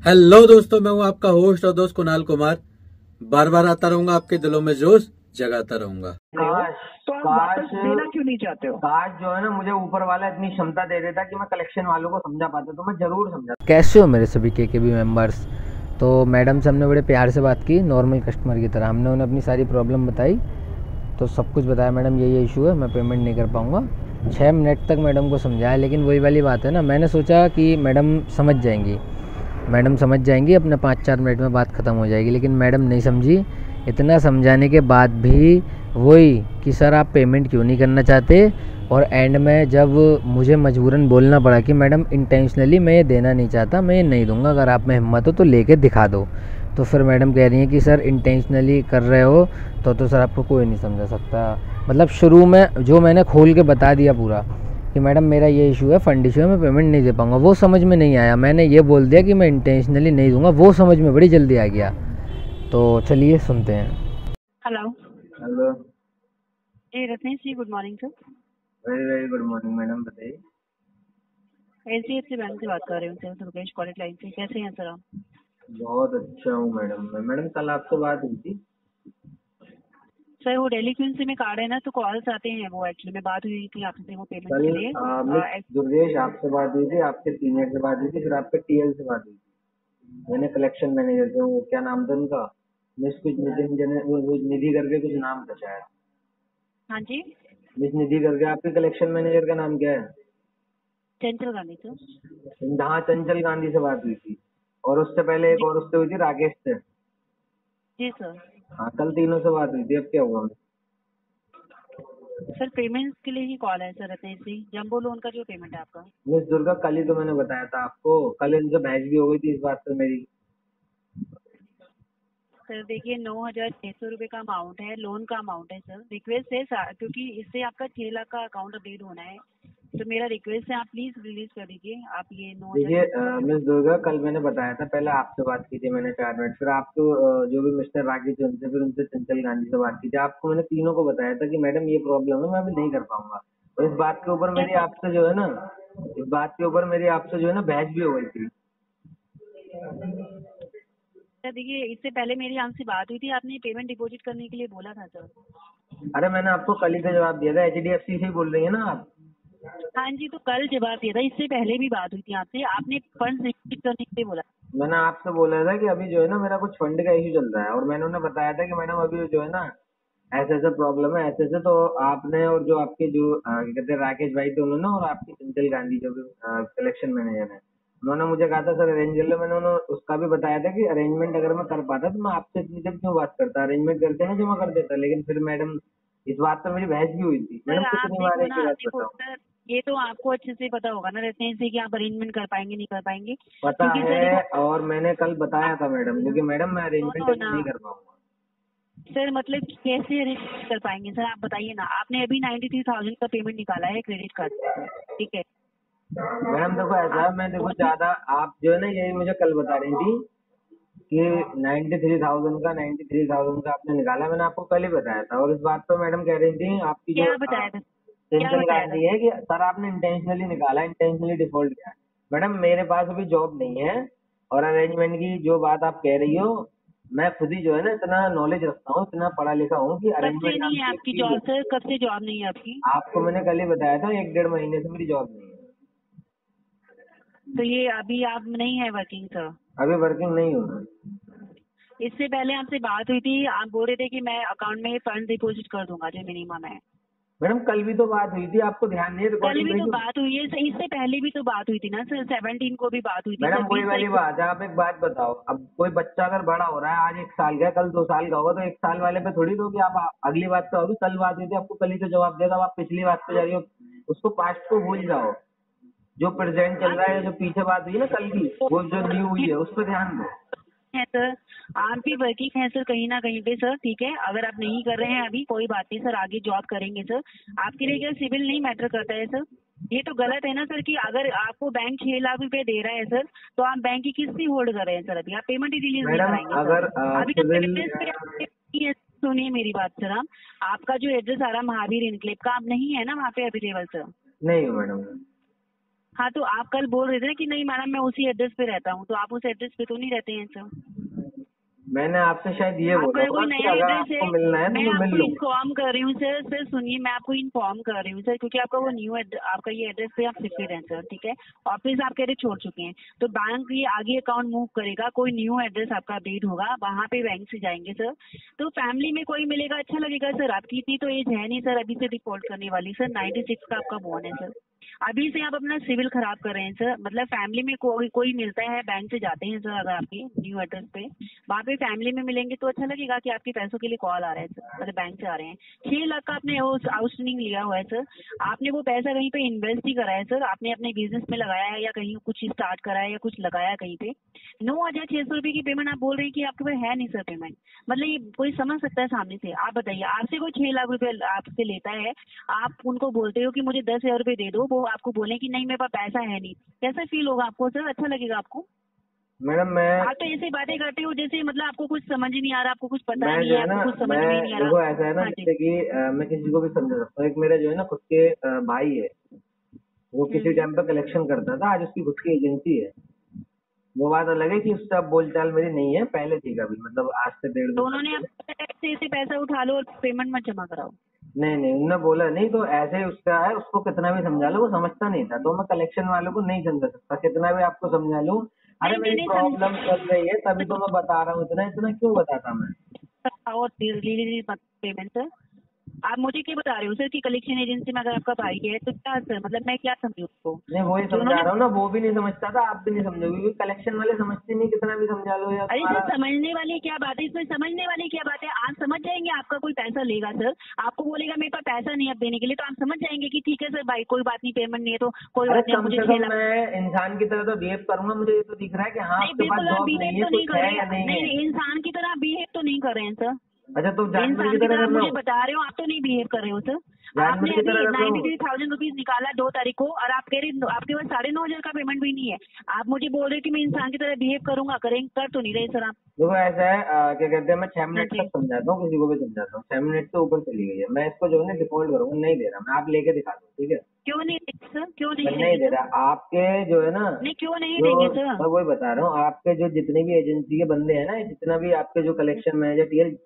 Hello दोस्तों, मैं हूं आपका होस्ट और दोस्त कुणाल कुमार। बार बार आता रहूंगा, आपके दिलों में जोश जगाता रहूंगा। काश तो आप काश वापस देना क्यों नहीं चाहते हो? काश जो है ना, मुझे ऊपर वाला इतनी क्षमता दे देता कि मैं कलेक्शन वालों को समझा पाता, तो मैं जरूर समझाता। कैसे हो मेरे सभी केकेबी मेंबर्स। तो मैडम से हमने बड़े प्यार से बात की, नॉर्मल कस्टमर की तरह। हमने उन्हें अपनी सारी प्रॉब्लम बताई, तो सब कुछ बताया। मैडम ये इशू है, मैं पेमेंट नहीं कर पाऊँगा। 6 मिनट तक मैडम को समझाया, लेकिन वही वाली बात है ना, मैंने सोचा कि मैडम समझ जाएंगी, अपने 5-4 मिनट में बात ख़त्म हो जाएगी, लेकिन मैडम नहीं समझी। इतना समझाने के बाद भी वही कि सर आप पेमेंट क्यों नहीं करना चाहते। और एंड में जब मुझे मजबूरन बोलना पड़ा कि मैडम इंटेंशनली मैं ये देना नहीं चाहता, मैं ये नहीं दूंगा, अगर आप में हिम्मत हो तो लेके दिखा दो। तो फिर मैडम कह रही हैं कि सर इंटेंशनली कर रहे हो तो सर आपको कोई नहीं समझा सकता। मतलब शुरू में जो मैंने खोल के बता दिया पूरा कि मैडम मेरा ये इशू है, फंड इशू है, मैं पेमेंट नहीं दे पाऊँगा, वो समझ में नहीं आया। मैंने ये बोल दिया कि मैं इंटेंशनली नहीं दूंगा, वो समझ में बड़ी जल्दी आ गया। तो चलिए सुनते हैं। हेलो हेलो, जी Ratnesh ji, good morning sir. Very very good morning madam, बताइए। HDFC बैंक से बात कर रही हूँ सर, रुपेश कॉलेज लाइन से। कैसे हैं सर आप? बहुत अच्छा हूँ मैडम। मैडम कल आपसे बात हुई थी। सर वो डेली क्वीन से में कार्ड है ना, तो कॉल्स आते हैं। वो एक्चुअली में बात हुई थी आपसे वो पेमेंट कल के लिए। मिस दुर्गेश आपसे बात हुई थी, आपके सीनियर से बात हुई थी, फिर आपके टीएल से बात हुई थी। मैंने कलेक्शन मैनेजर से, वो क्या नाम था उनका, मिस कुछ निधि करके कुछ नाम था शायद। हाँ जी, मिस निधि करके। आपके कलेक्शन मैनेजर का नाम क्या है? चंचल गांधी सर। हाँ, चंचल गांधी से बात हुई थी। और उससे पहले एक और उससे हुई थी, राकेश से। जी सर। हाँ, कल तीनों से बात हुई थी। अब क्या हुआ? सर पेमेंट के लिए ही कॉल है सर रत्नेश जी। जंबो लोन का जो पेमेंट है आपका। मिस दुर्गा, कल ही तो मैंने बताया था आपको। कल इनसे बहस भी हो गई थी इस बात पे मेरी। सर देखिए 9,600 रुपये का अमाउंट है, लोन का अमाउंट है सर। रिक्वेस्ट है क्योंकि इससे आपका 6 लाख का अकाउंट अपडेट होना है, तो मेरा रिक्वेस्ट है आप प्लीज रिलीज कर दीजिए। आप ये देखिए 9,600 मिस दुर्गा, कल मैंने बताया था, पहले आपसे बात की थी मैंने 4 मिनट, फिर आपको जो भी मिस्टर राकेश थे उनसे, फिर उनसे चंचल गांधी से बात की थी। आपको मैंने तीनों को बताया था कि मैडम ये प्रॉब्लम है, मैं अभी नहीं कर पाऊंगा। और इस बात के ऊपर मेरी आपसे जो है ना, इस बात के ऊपर मेरी आपसे जो है ना बहस भी हो गई थी। सर देखिए इससे पहले मेरी आपसे बात हुई थी, आपने पेमेंट डिपॉजिट करने के लिए बोला था सर। अरे मैंने आपको कल ही का जवाब दिया था। HDFC से ही बोल रही है ना आप? हाँ जी, तो कल जवाब दिया था। इससे पहले भी बात हुई थी आपसे, आपने फंड रिसीव करने के लिए बोला। मैंने आपसे बोला था कि अभी जो है ना मेरा कुछ फंड का इशू चल रहा है, और मैंने उन्हें बताया था कि मैडम अभी जो है ना ऐसे ऐसे प्रॉब्लम है, ऐसे ऐसे। तो आपने और जो आपके जो क्या कहते हैं राकेश भाई थे उन्होंने, और आपकी चंचल गांधी जो भी कलेक्शन मैनेजर है, उन्होंने मुझे कहा था सर अरेंज कर लो। मैंने उन्हें उसका भी बताया था कि अरेंजमेंट अगर मैं कर पाता तो मैं आपसे इतनी देर क्यों बात करता, अरेंजमेंट करते ना जमा कर देता। लेकिन फिर मैडम, इस बात पर मेरी बहस भी हुई थी। मैडम सर आप कितनी बार देखो एक ना, ही बात देखो बताओ? सर, ये तो आपको अच्छे से पता होगा ना रहते से कि आप अरेंजमेंट कर पाएंगे नहीं कर पाएंगे, पता क्योंकि सर है, देखो और मैंने कल बताया था मैडम, क्योंकि मैडम मैं अरेंजमेंट सुनो अभी ना नहीं कर पाऊंगा। सर, मतलब कि कैसे अरेंज कर पाएंगे सर, आप बताइए ना। आपने अभी 93,000 का पेमेंट निकाला है क्रेडिट कार्ड से, ठीक है। मैडम देखो ऐसा है, मैं देखो आप ज्यादा, आप जो है ना यही मुझे कल बता रही थी कि 93,000 का आपने निकाला। मैंने आपको कल ही बताया था, और इस बात पर मैडम कह रही थी आपकी जो क्या बताया था, क्या चंचल बताया था? गांधी है कि सर आपने इंटेंशनली निकाला, इंटेंशनली डिफॉल्ट किया। मैडम मेरे पास अभी जॉब नहीं है, और अरेंजमेंट की जो बात आप कह रही हो, मैं खुद ही जो है ना इतना नॉलेज रखता हूँ, इतना पढ़ा लिखा हूँ कि कब से अरेंजमेंट नाम नहीं है की एक आपकी चीज जॉब है। सर? कब से जॉब नहीं है आपकी? आपको मैंने कल ही बताया था, 1-1.5 महीने से मेरी जॉब नहीं है। तो ये अभी आप नहीं है वर्किंग सर? अभी वर्किंग नहीं हूँ मैं। इससे पहले आपसे बात हुई थी, आप बोल रहे थे कि मैं अकाउंट में फंड डिपॉजिट कर दूंगा जो मिनिमम है। मैडम कल भी तो बात हुई थी, आपको ध्यान नहीं है? कल रिकॉर्डिंग भी तो भेजूं? बात हुई है, इससे पहले भी तो बात हुई थी ना सर। 17 को भी बात हुई थी मैडम सर, वही 20 वाली तारीख को। बात है। आप एक बात बताओ, अब कोई बच्चा अगर बड़ा हो रहा है, आज 1 साल का है, कल 2 साल का होगा, तो 1 साल वाले पे थोड़ी दोगे आप। अगली बात तो होगी, कल बात हुई थी, आपको कल ही तो जवाब दिया था। अब आप पिछली बात पे जा रही हो, उसको पास्ट को भूल जाओ। जो प्रेजेंट चल रहा है, जो पीछे बात हुई है ना कल की, वो जो न्यू हुई है उस पर ध्यान दो। है सर, आप भी वर्किंग है सर कहीं ना कहीं पे सर, ठीक है। अगर आप नहीं कर रहे हैं अभी, कोई बात नहीं सर, आगे जॉब करेंगे सर। आपके लिए क्या सिविल नहीं मैटर करता है सर? ये तो गलत है ना सर कि अगर आपको बैंक 6 लाख रुपए दे रहा है सर, तो आप बैंक की किस्ती होल्ड कर रहे हैं सर। अभी आप पेमेंट ही रिलीज नहीं मैडम कराएंगे सर। अगर अभी तो सिविल एड्रेस पे सुनिए मेरी बात सर। आप आपका जो एड्रेस आ रहा महावीर इनक्लेव का, आप नहीं है ना वहाँ पे अवेलेबल सर? नहीं हूँ मैडम। हाँ तो आप कल बोल रहे थे ना कि नहीं मैडम मैं उसी एड्रेस पे रहता हूँ, तो आप उस एड्रेस पे तो नहीं रहते हैं सर। मैंने आपसे शायद ये आपका बोला कोई होगा कि नया अगर एड्रेस आपको है, मिलना है तो मैं मैं मिल आपको लूंगा। इन्फॉर्म कर रही हूँ सर। सर सुनिए, मैं आपको इन्फॉर्म कर रही हूँ सर, क्योंकि आपका वो न्यू आपका ये एड्रेस पे आप शिफ्टेड हैं सर, ठीक है। ऑफिस आप कह रहे छोड़ चुके हैं, तो बैंक ये आगे अकाउंट मूव करेगा, कोई न्यू एड्रेस आपका अपडेट होगा, वहाँ पे बैंक से जाएंगे सर। तो फैमिली में कोई मिलेगा, अच्छा लगेगा सर। आपकी इतनी तो एज है नहीं सर अभी से डिफॉल्ट करने वाली सर। 96 का आपका बॉर्न है सर। अभी से आप अपना सिविल खराब कर रहे हैं सर। मतलब फैमिली में कोई मिलता है, बैंक से जाते हैं सर, अगर आपके न्यू एड्रेस पे वहाँ पे फैमिली में मिलेंगे तो अच्छा लगेगा कि आपके पैसों के लिए कॉल आ रहा है सर, मतलब बैंक से आ रहे हैं। 6 लाख का आपने आउटस्टैंडिंग लिया हुआ है सर। आपने वो पैसा कहीं पे इन्वेस्ट ही करा है सर, आपने अपने बिजनेस में लगाया है या कहीं कुछ स्टार्ट करा है या कुछ लगाया है कहीं पे। 9,600 रुपये की पेमेंट आप बोल रहे हैं कि आपके पास है नहीं सर पेमेंट। मतलब ये कोई समझ सकता है सामने से? आप बताइए, आपसे कोई 6 लाख रुपए आपसे लेता है, आप उनको बोलते हो कि मुझे 10,000 रुपये दे दो, वो आपको बोले कि नहीं मेरे पास पैसा है नहीं, कैसा फील होगा आपको सर? अच्छा लगेगा आपको? मैडम मैं आप तो ऐसे बातें करते हो जैसे मतलब आपको कुछ समझ ही नहीं आ रहा, आपको कुछ पता मैं नहीं जो है, है ना आपको कुछ समझ मैं में ही नहीं आ देखो रहा। ऐसा है ना, हाँ जी। जैसे कि मैं किसी को भी समझा सकता हूँ। एक मेरा जो है ना खुद के भाई है, वो किसी टाइम पे कलेक्शन करता था, आज उसकी खुद की एजेंसी है। वो बात अलग है कि उससे अब बोलचाल मेरी नहीं है, पहले थी कभी, मतलब आज से 1.5 तो दो साल उन्होंने पहले। आपको ऐसे ऐसे पैसा उठा लो और पेमेंट मत जमा कराओ। नहीं नहीं, उन्होंने बोला नहीं, तो ऐसे ही उसका है, उसको कितना भी समझा लो वो समझता नहीं था, तो मैं कलेक्शन वालों को नहीं समझा सकता, कितना भी आपको समझा लूं। अरे नहीं नहीं मेरी नहीं प्रॉब्लम चल रही है तभी तो मैं बता रहा हूँ, इतना इतना क्यों बताता मैं। और पेमेंट सर। आप मुझे क्या बता रहे हो सर कि कलेक्शन एजेंसी में अगर आपका भाई है तो क्या सर, मतलब मैं क्या समझूं उसको? नहीं वही जो समझा उन्होंने, रहा हूँ ना, वो भी नहीं समझता था, आप भी नहीं समझोगे, क्योंकि कलेक्शन वाले समझते नहीं, कितना भी समझा लो या अरे सर तुम्हारा। समझने वाली क्या बात है इसमें? समझने वाली क्या बात है? आप समझ जाएंगे, आपका कोई पैसा लेगा सर, आपको बोलेगा मेरे पास पैसा नहीं है अब देने के लिए, तो आप समझ जाएंगे कि ठीक है सर भाई कोई बात नहीं, पेमेंट नहीं है तो कोई अरे बात नहीं, आप कम मुझे से 6 कम लाख। मैं इंसान की तरह तो बिहेव करूंगा, मुझे ये तो दिख रहा है कि हाँ नहीं उसके पास बिल्कुल आप जॉब नहीं बिहेव है, तो नहीं कुछ कर है रहे, या नहीं नहीं है। नहीं इंसान की तरह बिहेव तो नहीं कर रहे हैं सर। अच्छा तो जानवर की इंसान की तरह तरह आप कर रहा मुझे हूँ, बता रहे हो, आप तो नहीं बिहेव कर रहे हो सर। जानवर आपने की अभी तरह कर रहा हूँ। 93,000 रुपीज निकाला 2 तारीख को और आप कह रहे आपके पास 9,500 का पेमेंट भी नहीं है। आप मुझे बोल रहे हो कि मैं इंसान की तरह बिहेव करूंगा, करेंगे, कर तो नहीं रहे सर आप। देखो ऐसा है, क्या कहते हैं, मैं 6 हाँ मिनट जी। तक समझाता हूँ, किसी को भी समझाता हूँ, 6 मिनट से ऊपर चली गई है, मैं इसको जो है ना डिफॉल्ट करूंगा, नहीं दे रहा मैं, आप लेके दिखा दो, ठीक है। क्यों नहीं देंगे सर? क्यों मैं नहीं नहीं देंगे दे सर? रहा, आपके जो है ना, नहीं क्यों नहीं जो देंगे सर? मैं वही बता रहा हूँ, आपके जो जितने भी एजेंसी के बंदे हैं ना, जितना भी आपके जो कलेक्शन मैनेजर टीएल,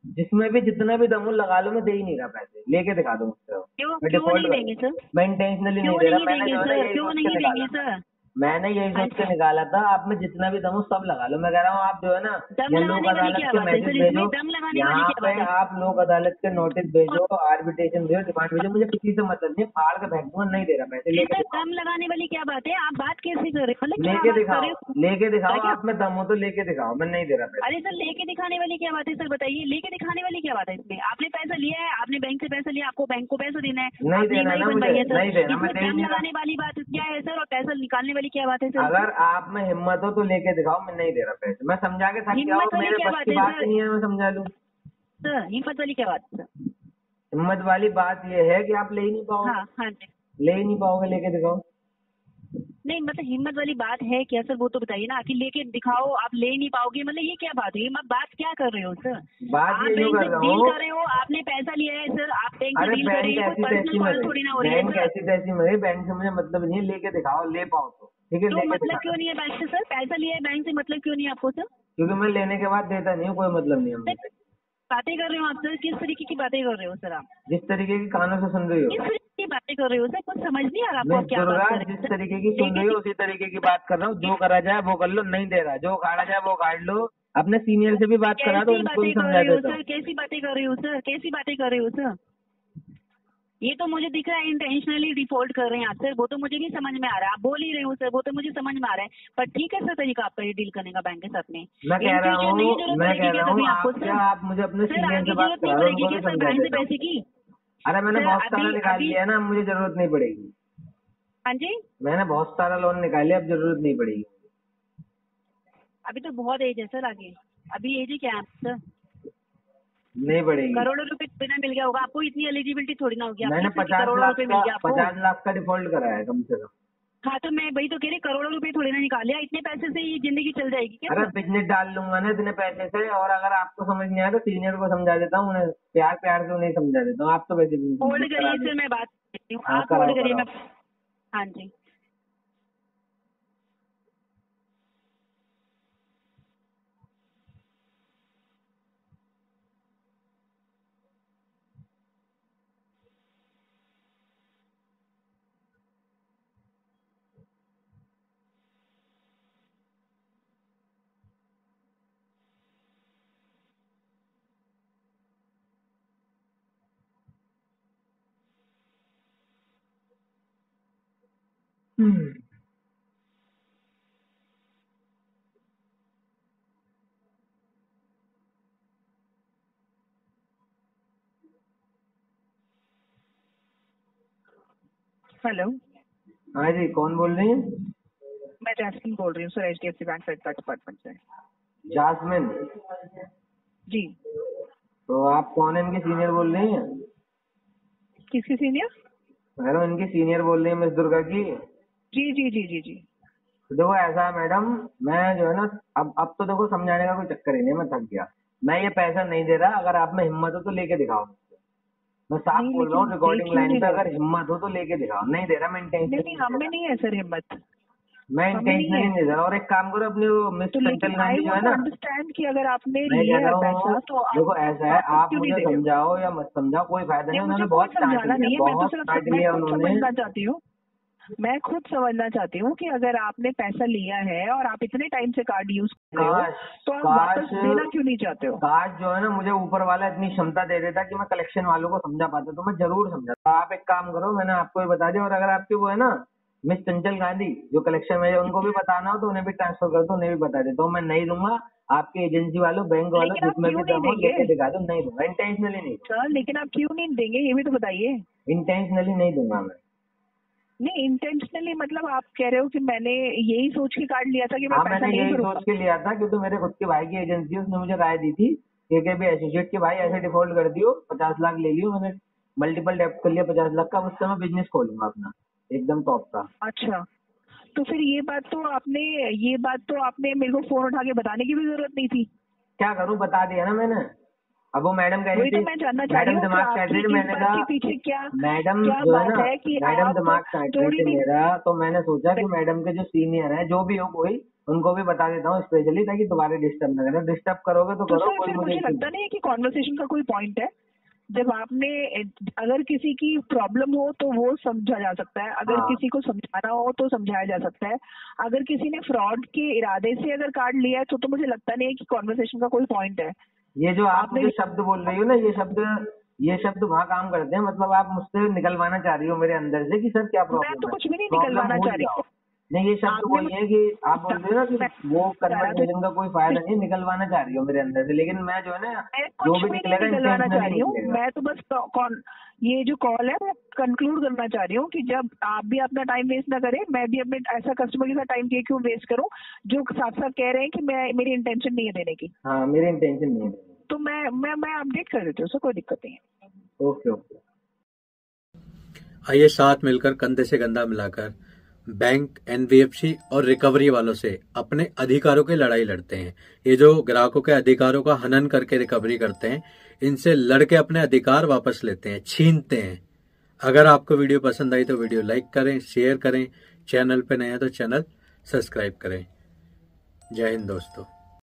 जिसमें भी जितना भी दम लगा लो, मैं दे ही नहीं रहा पैसे, लेके दिखा दो मुझसे, क्यों मैं क्यों डिफॉल्ट नहीं देंगे करूंगा। सर? मैं इंटेंशनली नहीं क्यों दे रहा, नहीं मैंने देंगे जो है ना सर? यही क्यों सोच के नहीं निकाला देंगे था। सर? मैंने यही हाँ सोच के जी। निकाला था, आप में जितना भी दम हो सब लगा लो। मैं कह रहा हूँ आप जो है ना, दम या लोक लगाने वाली अदालत क्या के बात है मैसेज सर? भेजो, इसमें दम लगाने वाली यहाँ क्या पे बात है? आप लोक अदालत के नोटिस भेजो, आर्बिट्रेशन भेजो, डिमांड भेजो, मुझे किसी से मतलब नहीं, फाड़ के फेंक दूंगा, नहीं दे रहा पैसे, अरे लेके सर दिखाओ। दम लगाने वाली क्या बात है? आप बात कैसे कर रहे हो? मतलब क्या लेके बात कर दिखाओ, रहे हो? लेके दिखाओ, क्या? आप में दम हो तो लेके दिखाओ, मैं नहीं दे रहा पैसे। अरे सर लेके दिखाने वाली क्या बात है सर? बताइए लेके दिखाने वाली क्या बात है इसमें? आपने पैसा लिया है, आपने बैंक से पैसा लिया, आपको बैंक को पैसा देना है, नहीं आपने देना ईएमआई ना मुझे, बनवाई है सर। नहीं देना, मैं इसमें दे ही दम नहीं रहा। लगाने वाली बात क्या है सर? और पैसा निकालने वाली क्या बात है सर? अगर आप में हिम्मत हो तो लेके दिखाओ, मैं नहीं दे रहा पैसे, मैं समझा के थक गया हूँ, हिम्मत वाली मेरे क्या बस बात की है बात सर? ही नहीं है, मैं समझा लूँ। सर हिम्मत वाली क्या बात है सर? हिम्मत वाली बात ये है कि आप ले ही नहीं पाओगे, हाँ हाँ जी। ले ही नहीं पाओगे, लेके दिखाओ। नहीं मतलब हिम्मत वाली बात है क्या सर? वो तो बताइए ना कि लेके दिखाओ, आप ले नहीं पाओगे, मतलब ये क्या बात हुई? आप बात क्या कर रहे हो सर? बात आप ये यूँ बैंक कर से रहा डील हूँ, कर रहे हो, आपने पैसा लिया है सर, आप बैंक से अरे डील कर रहे बैंक हैं, कोई ऐसी पर्सनल तैसी कॉल मरे, थोड़ी ना हो रही है बैंक सर। ऐसी तैसी मरे, बैंक से मुझे मतलब नहीं है, लेके दिखाओ, ले पाओ तो ठीक है, तो लेके मतलब दिखा क्यों दो। नहीं है बैंक से सर? पैसा लिया है बैंक से, मतलब क्यों नहीं है आपको सर? क्योंकि मैं लेने के बाद देता नहीं हूँ, कोई मतलब नहीं है सर, मुझे। बातें कर रहे हो आप सर? किस तरीके की बातें कर रहे हो सर आप? जिस तरीके की कानों से सुन रही हो, किस तरीके की बातें कर रहे हो सर? कुछ समझ नहीं आ रहा आपको मिस आप क्या बात दुर्गा, कर रहे जिस हो सर? तरीके की सुन रही हो उसी तरीके की बात कर रहा हूँ, जो करा जाए वो कर लो, नहीं दे रहा, जो काटा जाए वो काट लो। अपने सीनियर से भी बात करा दो, कैसी इनको भी बातें कर समझा रहे हो देता हूँ। सर? कैसी बातें कर रहे हो सर? कैसी बातें कर रहे हो सर? ये तो मुझे दिख रहा है इंटेंशनली डिफॉल्ट कर रहे हैं आप सर, वो तो मुझे भी समझ में आ रहा है, आप बोल ही रहे हो सर, वो तो मुझे समझ में आ रहा है। पर ठीक है सर तरीका आपका ये डील करने का बैंक के साथ में। मैं कह इन रहा फ्यूचर नहीं जरूरत मैं पड़ेगी कह क्या रहा कभी हूँ, आपको आप सर? क्या, आप मुझे अपने सर सीनियर आगे से बात जरूरत नहीं करा दो, पड़ेगी उनको भी क्या सर समझा बैंक से देता हूँ। पैसे की? अरे मैंने सर बहुत सारा निकाल लिया ना, मुझे जरूरत नहीं पड़ेगी। हाँ जी, मैंने बहुत सारा लोन निकाल लिया, अब जरूरत नहीं पड़ेगी। अभी तो बहुत एज है सर आगे, अभी एज ही क्या है सर? नहीं पड़ेगी। करोड़ों रुपए बिना मिल गया होगा आपको, इतनी एलिजिबिलिटी थोड़ी ना होगी मैंने आपकी सर कि 50 करोड़ों लाख रुपए का मिल गया आपको। 50 लाख का डिफॉल्ट करा है कम से कम। हाँ तो मैं वही तो कह रही, करोड़ों रुपए थोड़ी ना निकाल लिया, इतने पैसे से ये जिंदगी चल जाएगी क्या अरे सर? बिजनेस डाल लूंगा ना इतने पैसे से, और अगर आपको समझ नहीं आया तो सीनियर को समझा देता हूँ, उन्हें प्यार प्यार से उन्हें समझा देता हूँ। आप तो वैसे भी नहीं होल्ड समझे, करा करिए दो। सर, मैं बात करती हूँ, हाँ आप होल्ड कराओ करिए, कराओ। मैं। हाँ जी। हेलो, हाँ जी, कौन बोल रही हैं? मैं जैस्मिन बोल रही हूँ sir, HDFC bank credit department से। जासमिन, जी, तो आप कौन इनके सीनियर बोल रही हैं? किसकी सीनियर? मैडम इनकी सीनियर बोल रही है मिस दुर्गा की। जी जी जी जी जी। तो देखो ऐसा है मैडम, मैं जो है ना, अब तो देखो समझाने का कोई चक्कर ही नहीं, मैं थक गया। मैं ये पैसा नहीं दे रहा, अगर आप में हिम्मत हो तो लेके दिखाओ। मैं साफ नहीं, बोल रहा हूँ लेकिन रिकॉर्डिंग दे क्यों लाइन नहीं पे, रहे? अगर हिम्मत हो तो लेके दिखाओ। नहीं दे रहा मैं नहीं इंटेंशनली, नहीं, हम में नहीं है सर हिम्मत, मैं हम में नहीं इंटेंशनली है। नहीं दे रहा। और एक काम करो, अपनी वो मिस तो लेकिन चंचल आई गांधी जो है वांट ना, टू अंडरस्टैंड कि अगर आपने मैं कह लिया है रहा पैसा हूँ, तो देखो ऐसा है, वापस आप क्यों नहीं मुझे दे रहे हो? समझाओ या मत समझाओ कोई फायदा नहीं, नहीं, उन्होंने मुझे कोई बहुत डांट समझाना लिया, नहीं है, मैं तो बहुत सिर्फ डांट मैं लिया खुद उन्होंने। समझना चाहती हूँ। मैं खुद समझना चाहती हूँ कि अगर आपने पैसा लिया है और आप इतने टाइम से कार्ड यूज कर रहे हो तो आप वापस देना क्यों नहीं चाहते हो? काश जो है ना, मुझे ऊपर वाला इतनी क्षमता दे देता कि मैं कलेक्शन वालों को समझा पाता, तो मैं जरूर समझाता। आप एक काम करो, मैंने आपको भी बता दिया, और अगर आपके वो है ना मिस चंचल गांधी जो कलेक्शन में, उनको भी बताना हो तो उन्हें भी ट्रांसफर कर दो, उन्हें भी बता देता हूँ। मैं नहीं दूंगा, आपके एजेंसी वालों, बैंक वालों, लेकिन आप जिसमें क्यों भी नहीं दम हो देंगे लेके दिखा दो। नहीं दूंगा, इंटेंशनली नहीं, सर? लेकिन आप क्यों नहीं देंगे ये भी तो बताइए। इंटेंशनली नहीं दूंगा मैं। नहीं, इंटेंशनली मतलब आप कह रहे हो कि मैंने यही सोच के कार्ड लिया था कि मैं हाँ, पैसा मैंने नहीं यही भरूंगा। सोच के लिया था, क्योंकि मेरे खुद के भाई की एजेंसी है, उसने मुझे राय दी थी कि भी एसोसिएट के भाई ऐसे डिफॉल्ट कर दियो, 50 लाख ले लियो। मैंने मल्टीपल डेप्ट कर लिया 50 लाख का, उससे मैं बिजनेस खोलूंगा अपना एकदम टॉप का। अच्छा, तो फिर ये बात तो आपने मेरे को फोन उठा के बताने की भी जरूरत नहीं थी। क्या करूं, बता दिया ना मैंने। अब वो मैडम कह रही वही तो थी, मैं जानना चाह रही मैडम हूँ कि दिमाग काट आपकी रही थी, इस मैंने बात कहा के पीछे क्या मैडम क्या जो है बात ना, है कि मैडम आप दिमाग काट रही थोड़ी थी नहीं। मेरा, तो मैंने सोचा कि मैडम के जो सीनियर है, जो भी हो कोई, उनको भी बता देता हूँ स्पेशली, ताकि दोबारा डिस्टर्ब ना करें। डिस्टर्ब करोगे तो तो करो, सर कोई फिर मुझे मुझे इशू लगता नहीं। नहीं है कि कॉन्वर्सेशन का कोई पॉइंट है। जब आपने अगर किसी की प्रॉब्लम हो तो वो समझा जा सकता है, अगर हाँ, किसी को समझाना हो तो समझाया जा सकता है। अगर किसी ने फ्रॉड के इरादे से अगर कार्ड लिया है तो मुझे लगता नहीं है कि कॉन्वर्सेशन का कोई पॉइंट है। ये जो आप आपने मुझे शब्द बोल रही हो ना, ये शब्द वहाँ काम करते हैं। मतलब आप मुझसे निकलवाना चाह रही हो मेरे अंदर से कि सर क्या मैं प्रॉब्लम तो है, कुछ भी नहीं प्रॉब्लम निकलवाना भूल चाह रही जाओ। हूँ। नहीं, ये शब्द आपने वही है कि आप बोल रहे हो ना कि मैं वो चाह रहा कन्वर्सेशन का कोई फायदा नहीं, निकलवाना चाह रही हो मेरे अंदर से। लेकिन मैं जो है ना, मैं जो कुछ भी भी नहीं निकलेगा निकलवाना चाह इंटेंशनली रही हूँ। निकलेगा। मैं तो बस ये जो कॉल है वो कंक्लूड करना चाह रही हूँ कि जब आप भी अपना टाइम वेस्ट ना करें, मैं भी अपने ऐसा कस्टमर के साथ टाइम क्यों वेस्ट करूँ जो साफ साफ कह रहे हैं कि मेरी इंटेंशन नहीं है देने की। हाँ, मेरी इंटेंशन नहीं है। तो मैं अपडेट कर देती हूँ सर, कोई दिक्कत नहीं है। Okay okay. आइए साथ मिलकर कंधे से कंधा मिलाकर बैंक, एनबीएफसी और रिकवरी वालों से अपने अधिकारों की लड़ाई लड़ते हैं। ये जो ग्राहकों के अधिकारों का हनन करके रिकवरी करते हैं, इनसे लड़के अपने अधिकार वापस लेते हैं, छीनते हैं। अगर आपको वीडियो पसंद आई तो वीडियो लाइक करें, शेयर करें, चैनल पे नए हैं तो चैनल सब्सक्राइब करें। जय हिंद दोस्तों।